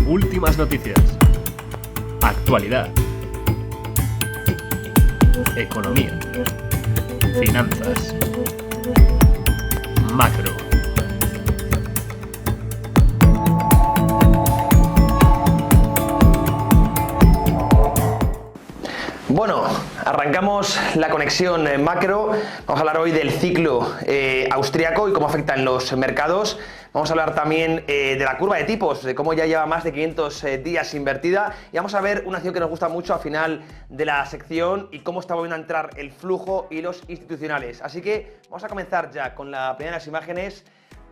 Últimas noticias. Actualidad. Economía. Finanzas. Macro. Bueno, arrancamos la conexión macro. Vamos a hablar hoy del ciclo austriaco y cómo afecta en los mercados. Vamos a hablar también de la curva de tipos, de cómo ya lleva más de 500 días invertida. Y vamos a ver una acción que nos gusta mucho al final de la sección y cómo está volviendo a entrar el flujo y los institucionales. Así que vamos a comenzar ya con la primera de las imágenes,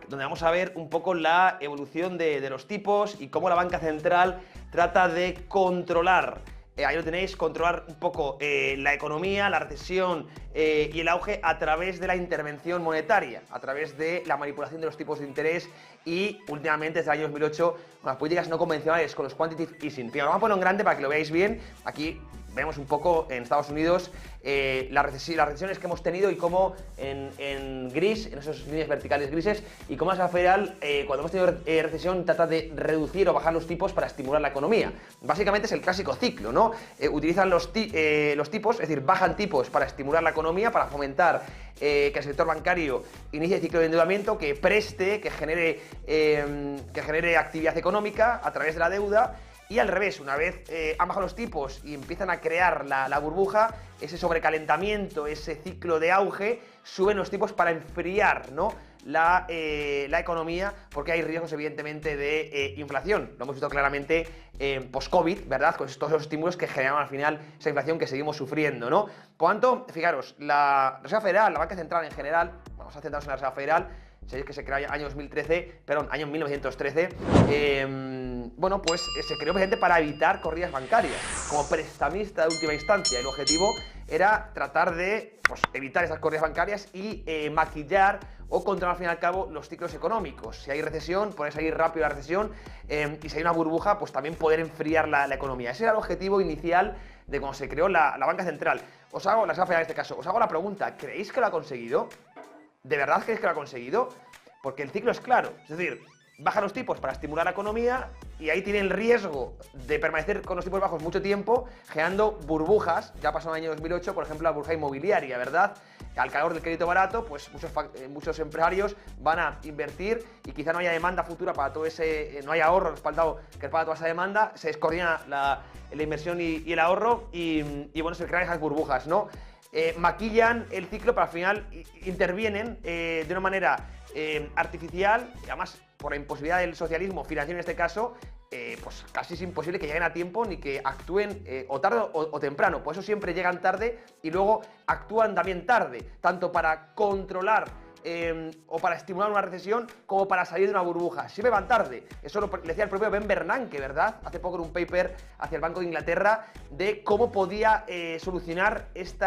donde vamos a ver un poco la evolución de los tipos y cómo la banca central trata de controlar. Ahí lo tenéis, controlar un poco la economía, la recesión y el auge a través de la intervención monetaria, a través de la manipulación de los tipos de interés y últimamente desde el año 2008 con las políticas no convencionales, con los quantitative easing. Fíjate, vamos a ponerlo en grande para que lo veáis bien. Aquí vemos un poco en Estados Unidos las recesiones que hemos tenido y cómo en gris, en esas líneas verticales grises, y cómo la Reserva Federal, cuando hemos tenido recesión, trata de reducir o bajar los tipos para estimular la economía. Básicamente es el clásico ciclo, ¿no? Utilizan los tipos, es decir, bajan tipos para estimular la economía, para fomentar que el sector bancario inicie el ciclo de endeudamiento, que preste, que genere actividad económica a través de la deuda. Y al revés, una vez han bajado los tipos y empiezan a crear la burbuja, ese sobrecalentamiento, ese ciclo de auge, suben los tipos para enfriar, ¿no?, la economía, porque hay riesgos evidentemente de inflación. Lo hemos visto claramente post-COVID, ¿verdad?, con todos los estímulos que generaron al final esa inflación que seguimos sufriendo, ¿no? Por tanto, fijaros, la Reserva Federal, la banca central en general, vamos a centrarnos en la Reserva Federal, sabéis que se creó año 1913, bueno, pues se creó precisamente para evitar corridas bancarias, como prestamista de última instancia. El objetivo era tratar de evitar esas corridas bancarias y maquillar o controlar al fin y al cabo los ciclos económicos. Si hay recesión, poder salir rápido de la recesión, y si hay una burbuja, pues también poder enfriar la economía. Ese era el objetivo inicial de cuando se creó la banca central. La Reserva Federal en este caso, os hago la pregunta, ¿creéis que lo ha conseguido? ¿De verdad creéis que lo ha conseguido? Porque el ciclo es claro, es decir, bajan los tipos para estimular la economía y ahí tiene el riesgo de permanecer con los tipos bajos mucho tiempo, generando burbujas. Ya pasó en el año 2008, por ejemplo, la burbuja inmobiliaria, ¿verdad? Al calor del crédito barato, pues muchos empresarios van a invertir y quizá no haya demanda futura para todo ese, no haya ahorro respaldado que para toda esa demanda, se descoordina la inversión y el ahorro y bueno, se crean esas burbujas, ¿no? Maquillan el ciclo, pero al final intervienen de una manera artificial, y además por la imposibilidad del socialismo financiero en este caso, pues casi es imposible que lleguen a tiempo ni que actúen o tarde o temprano. Por eso siempre llegan tarde y luego actúan también tarde, tanto para controlar o para estimular una recesión como para salir de una burbuja. Siempre van tarde. Eso lo decía el propio Ben Bernanke, ¿verdad?, hace poco en un paper hacia el Banco de Inglaterra, de cómo podía solucionar este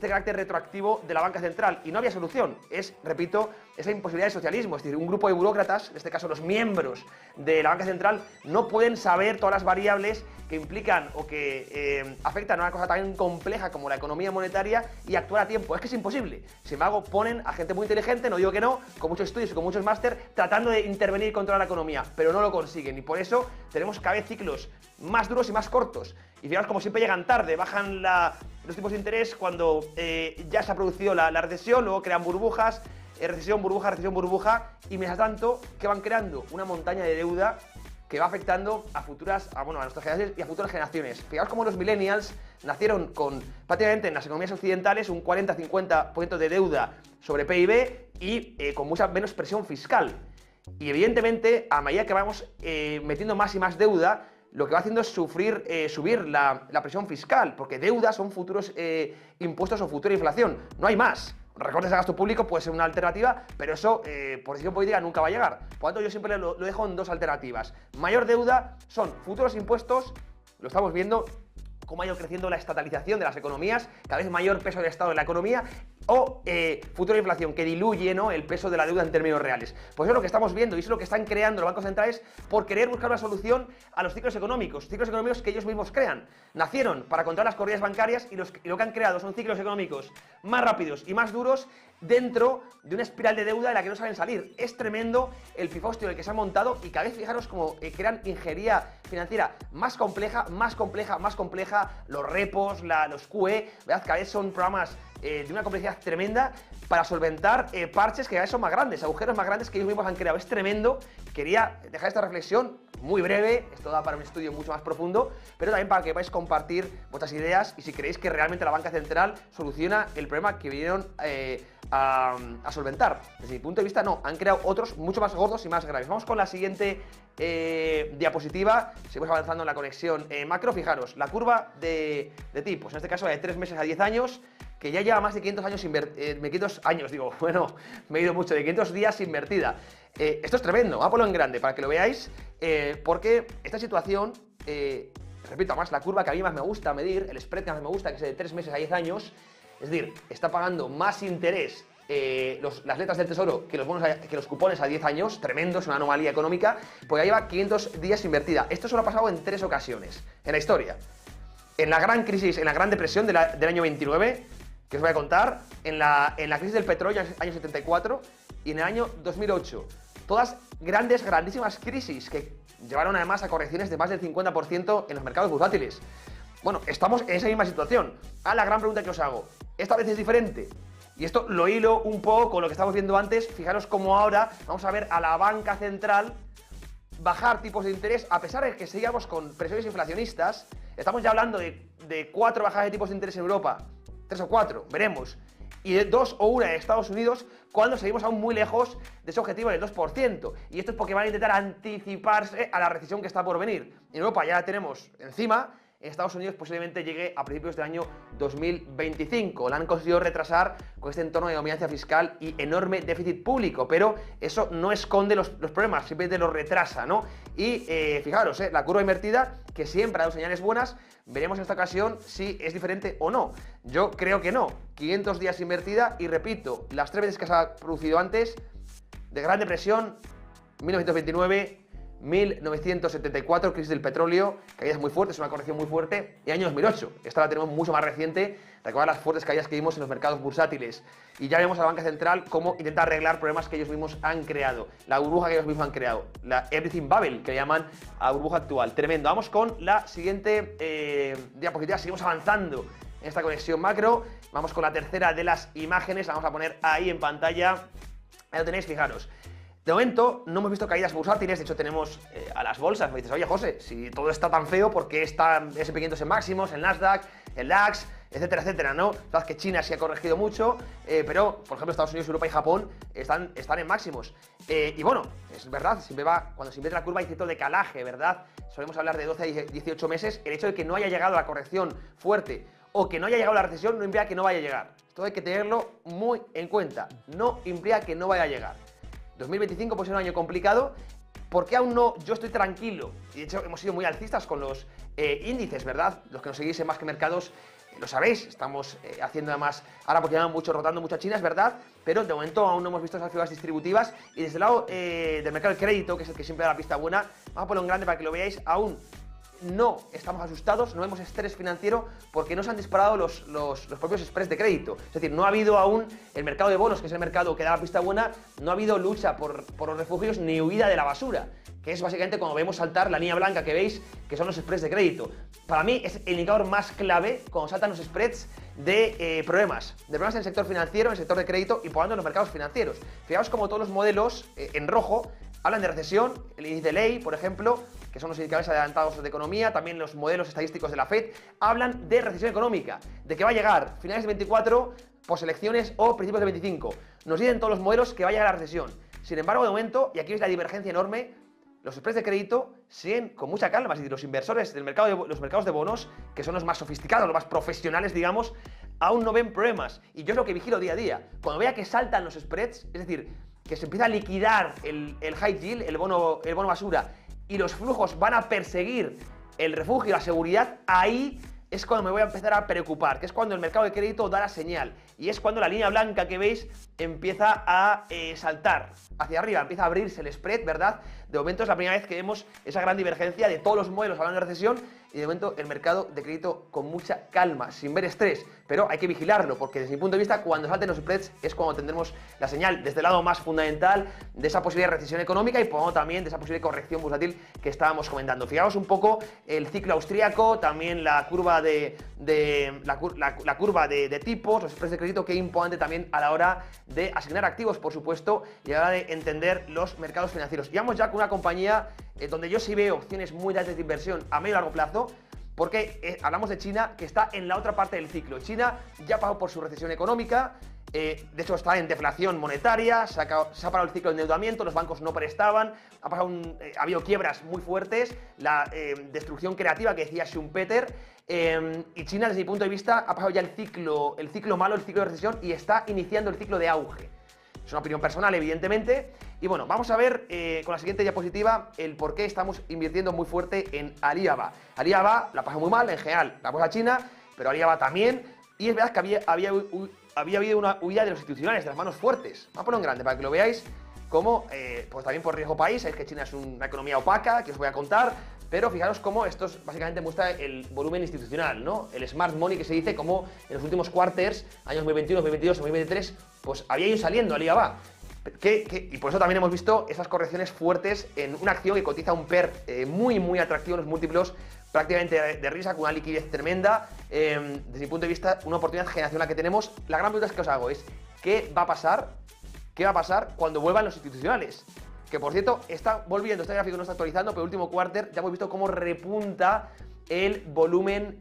carácter retroactivo de la banca central. Y no había solución. Es, repito, esa imposibilidad del socialismo. Es decir, un grupo de burócratas, en este caso los miembros de la banca central, no pueden saber todas las variables que implican o que afectan a una cosa tan compleja como la economía monetaria y actuar a tiempo. Es que es imposible. Sin embargo, ponen a gente muy inteligente, no digo que no, con muchos estudios y con muchos máster, tratando de intervenir y controlar la economía, pero no lo consiguen. Y por eso tenemos cada vez ciclos más duros y más cortos. Y fijaos, como siempre llegan tarde, bajan los tipos de interés cuando ya se ha producido la recesión, luego crean burbujas, recesión, burbuja, y mientras tanto, ¿qué van creando? Una montaña de deuda que va afectando a nuestras generaciones y a futuras generaciones. Fijaos cómo los millennials nacieron con, prácticamente en las economías occidentales, un 40-50% de deuda sobre PIB y con mucha menos presión fiscal. Y evidentemente, a medida que vamos metiendo más y más deuda, lo que va haciendo es subir la presión fiscal, porque deuda son futuros impuestos o futura inflación, no hay más. Recortes de gasto público puede ser una alternativa, pero eso, por decisión política, nunca va a llegar. Por lo tanto, yo siempre lo dejo en dos alternativas. Mayor deuda son futuros impuestos, lo estamos viendo, cómo ha ido creciendo la estatalización de las economías, cada vez mayor peso del Estado en la economía, o futura inflación que diluye, ¿no?, el peso de la deuda en términos reales. Pues eso es lo que estamos viendo y eso es lo que están creando los bancos centrales por querer buscar una solución a los ciclos económicos que ellos mismos crean. Nacieron para controlar las corridas bancarias y lo que han creado son ciclos económicos más rápidos y más duros dentro de una espiral de deuda de la que no saben salir. Es tremendo el pifostio en el que se han montado y cada vez fijaros como crean ingeniería financiera más compleja, más compleja, más compleja. Los repos, los QE, ¿verdad? Cada vez son programas de una complejidad tremenda para solventar parches que cada vez son más grandes, agujeros más grandes que ellos mismos han creado. Es tremendo. Quería dejar esta reflexión muy breve, esto da para un estudio mucho más profundo, pero también para que podáis compartir vuestras ideas y si creéis que realmente la banca central soluciona el problema que vinieron a solventar. Desde mi punto de vista, no, han creado otros mucho más gordos y más graves. Vamos con la siguiente diapositiva. Seguimos avanzando en la conexión macro. Fijaros, la curva de tipos, en este caso de 3 meses a 10 años, que ya lleva más de 500 años me he ido mucho, de 500 días invertida. Esto es tremendo, voy a ponerlo en grande para que lo veáis, porque esta situación, repito, además la curva que a mí más me gusta medir, el spread que más me gusta, que es de 3 meses a 10 años, es decir, está pagando más interés las letras del tesoro que los cupones a 10 años, tremendo, es una anomalía económica, porque ya lleva 500 días invertida. Esto solo ha pasado en 3 ocasiones en la historia. En la gran crisis, en la gran depresión del año 29, que os voy a contar, en la crisis del petróleo, año 74, y en el año 2008. Todas grandísimas crisis que llevaron además a correcciones de más del 50% en los mercados bursátiles. Bueno, estamos en esa misma situación. La gran pregunta que os hago, ¿esta vez es diferente? Y esto lo hilo un poco con lo que estamos viendo antes. Fijaros cómo ahora vamos a ver a la banca central bajar tipos de interés, a pesar de que seguíamos con presiones inflacionistas. Estamos ya hablando de 4 bajadas de tipos de interés en Europa, 3 o 4, veremos, y de 2 o 1 en Estados Unidos, cuando seguimos aún muy lejos de ese objetivo del 2%. Y esto es porque van a intentar anticiparse a la recesión que está por venir. En Europa ya la tenemos encima. En Estados Unidos posiblemente llegue a principios del año 2025. La han conseguido retrasar con este entorno de dominancia fiscal y enorme déficit público, pero eso no esconde los problemas, simplemente los retrasa, ¿no? Y fijaros, la curva invertida, que siempre ha dado señales buenas, veremos en esta ocasión si es diferente o no. Yo creo que no. 500 días invertida y repito, las 3 veces que se ha producido antes, de Gran Depresión, 1929... 1974, crisis del petróleo, caídas muy fuertes, una corrección muy fuerte, y año 2008, esta la tenemos mucho más reciente, recordad las fuertes caídas que vimos en los mercados bursátiles, y ya vemos a la banca central cómo intenta arreglar problemas que ellos mismos han creado, la burbuja que ellos mismos han creado, la Everything Bubble, que llaman a burbuja actual. Tremendo. Vamos con la siguiente diapositiva, seguimos avanzando en esta conexión macro, vamos con la tercera de las imágenes, la vamos a poner ahí en pantalla, ahí lo tenéis, fijaros. De momento no hemos visto caídas bursátiles, de hecho tenemos a las bolsas, me dices, oye José, si todo está tan feo, ¿por qué está S&P 500 en máximos, el Nasdaq, el DAX, etcétera, etcétera, ¿no? Sabes que China sí ha corregido mucho, pero, por ejemplo, Estados Unidos, Europa y Japón están en máximos. Y bueno, es verdad, cuando se invierte la curva hay cierto decalaje, ¿verdad? Solemos hablar de 12 a 18 meses, el hecho de que no haya llegado la corrección fuerte o que no haya llegado la recesión no implica que no vaya a llegar. Esto hay que tenerlo muy en cuenta, no implica que no vaya a llegar. 2025 puede ser un año complicado, porque aún no, yo estoy tranquilo, y de hecho hemos sido muy alcistas con los índices, ¿verdad? Los que nos seguís en Más que Mercados lo sabéis, estamos haciendo además, ahora porque llevan mucho, rotando mucho a China, es verdad, pero de momento aún no hemos visto esas figuras distributivas, y desde el lado del mercado del crédito, que es el que siempre da la pista buena, vamos a ponerlo en grande para que lo veáis, aún no estamos asustados, no vemos estrés financiero porque no se han disparado los propios spreads de crédito. Es decir, no ha habido aún el mercado de bonos, que es el mercado que da la pista buena, no ha habido lucha por los refugios ni huida de la basura, que es básicamente cuando vemos saltar la línea blanca que veis, que son los spreads de crédito. Para mí es el indicador más clave cuando saltan los spreads de problemas en el sector financiero, en el sector de crédito y por tanto en los mercados financieros. Fijaos como todos los modelos en rojo hablan de recesión, el índice de ley, por ejemplo, que son los indicadores adelantados de economía, también los modelos estadísticos de la FED, hablan de recesión económica, de que va a llegar finales de 24, poselecciones o principios de 25. Nos dicen todos los modelos que va a llegar la recesión. Sin embargo, de momento, y aquí veis la divergencia enorme, los spreads de crédito siguen con mucha calma, es decir, los inversores del mercado los mercados de bonos, que son los más sofisticados, los más profesionales, digamos, aún no ven problemas. Y yo es lo que vigilo día a día. Cuando vea que saltan los spreads, es decir, que se empieza a liquidar el high yield, el bono basura, y los flujos van a perseguir el refugio, la seguridad, ahí es cuando me voy a empezar a preocupar, que es cuando el mercado de crédito da la señal, y es cuando la línea blanca que veis empieza a saltar hacia arriba, empieza a abrirse el spread, ¿verdad? De momento es la primera vez que vemos esa gran divergencia de todos los modelos hablando de recesión y de momento el mercado de crédito con mucha calma, sin ver estrés, pero hay que vigilarlo porque desde mi punto de vista cuando salten los spreads es cuando tendremos la señal desde el lado más fundamental de esa posible recesión económica y por lo tanto también de esa posible corrección bursátil que estábamos comentando. Fijaos un poco el ciclo austríaco, también la curva de tipos, los spreads de crédito, que importante también a la hora de asignar activos, por supuesto, y a la hora de entender los mercados financieros. Y vamos ya con una compañía donde yo sí veo opciones muy altas de inversión a medio y largo plazo, porque hablamos de China, que está en la otra parte del ciclo. China ya pasó por su recesión económica, de hecho está en deflación monetaria, se ha parado el ciclo de endeudamiento, los bancos no prestaban, ha habido quiebras muy fuertes, la destrucción creativa que decía Schumpeter, y China desde mi punto de vista ha pasado ya el ciclo malo, el ciclo de recesión, y está iniciando el ciclo de auge. Es una opinión personal, evidentemente. Y bueno, vamos a ver con la siguiente diapositiva el por qué estamos invirtiendo muy fuerte en Alibaba. Alibaba la pasó muy mal, en general, la cosa china, pero Alibaba también. Y es verdad que había habido una huida de los institucionales, de las manos fuertes. Vamos a ponerlo en grande para que lo veáis. Como, pues también por riesgo país, sabéis que China es una economía opaca, que os voy a contar. Pero fijaros cómo esto básicamente muestra el volumen institucional, ¿no? El smart money que se dice, como en los últimos quarters, años 2021, 2022, 2023, pues había ido saliendo Alibaba. Y por eso también hemos visto esas correcciones fuertes en una acción que cotiza un PER muy atractivo, en los múltiplos prácticamente de risa, con una liquidez tremenda. Desde mi punto de vista, una oportunidad generacional que tenemos. La gran pregunta que os hago es, ¿qué va a pasar? ¿Qué va a pasar cuando vuelvan los institucionales? Que por cierto, está volviendo, este gráfico no está actualizando, pero el último quarter ya hemos visto cómo repunta el volumen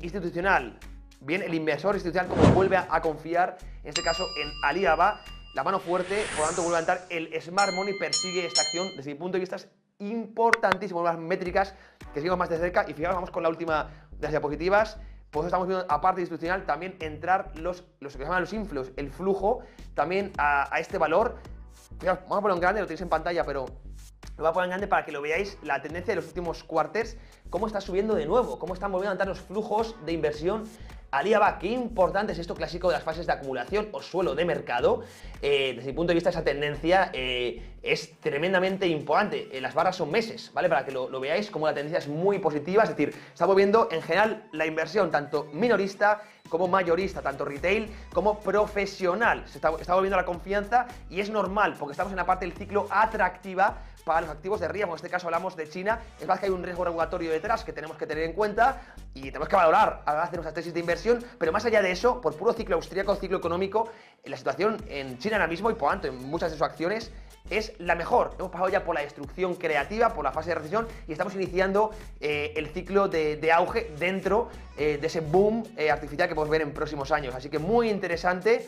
institucional. Bien, el inversor institucional como vuelve a confiar, en este caso en Alibaba, la mano fuerte, por lo tanto vuelve a entrar, el smart money persigue esta acción, desde mi punto de vista es importantísimo, las métricas que seguimos más de cerca. Y fijaos, vamos con la última de las diapositivas. Pues estamos viendo, aparte institucional, también entrar los que se llaman los inflows, el flujo, también a este valor. Fijaos, vamos a ponerlo en grande, lo tenéis en pantalla, pero lo voy a poner en grande para que lo veáis, la tendencia de los últimos quarters, cómo está subiendo de nuevo, cómo están volviendo a entrar los flujos de inversión. Alibaba, qué importante es esto clásico de las fases de acumulación o suelo de mercado. Desde mi punto de vista, esa tendencia es tremendamente importante. Las barras son meses, ¿vale? Para que lo veáis, como la tendencia es muy positiva. Es decir, está volviendo en general la inversión, tanto minorista como mayorista, tanto retail como profesional. Está volviendo la confianza y es normal, porque estamos en la parte del ciclo atractiva para los activos de riesgo. En este caso hablamos de China. Es verdad que hay un riesgo regulatorio detrás que tenemos que tener en cuenta y tenemos que valorar a la hora de hacer nuestras tesis de inversión, pero más allá de eso, por puro ciclo austríaco, ciclo económico, la situación en China ahora mismo y por tanto en muchas de sus acciones es la mejor. Hemos pasado ya por la destrucción creativa, por la fase de recesión y estamos iniciando el ciclo de auge dentro de ese boom artificial que podemos ver en próximos años. Así que muy interesante.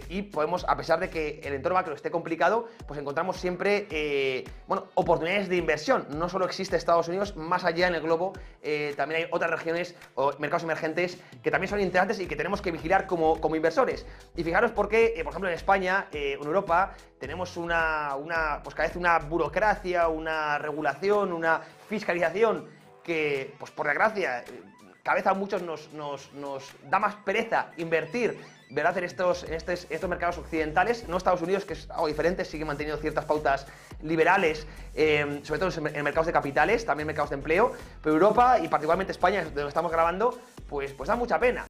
Y podemos, a pesar de que el entorno macro esté complicado, pues encontramos siempre oportunidades de inversión. No solo existe Estados Unidos, más allá en el globo también hay otras regiones o mercados emergentes que también son interesantes y que tenemos que vigilar como inversores. Y fijaros por qué, por ejemplo, en España, en Europa, tenemos pues cada vez una burocracia, una regulación, una fiscalización que, pues por desgracia, cada vez a muchos nos da más pereza invertir, ¿verdad?, en estos mercados occidentales. No Estados Unidos, que es algo diferente, sigue manteniendo ciertas pautas liberales, sobre todo en mercados de capitales, también mercados de empleo, pero Europa y particularmente España, donde estamos grabando, pues da mucha pena.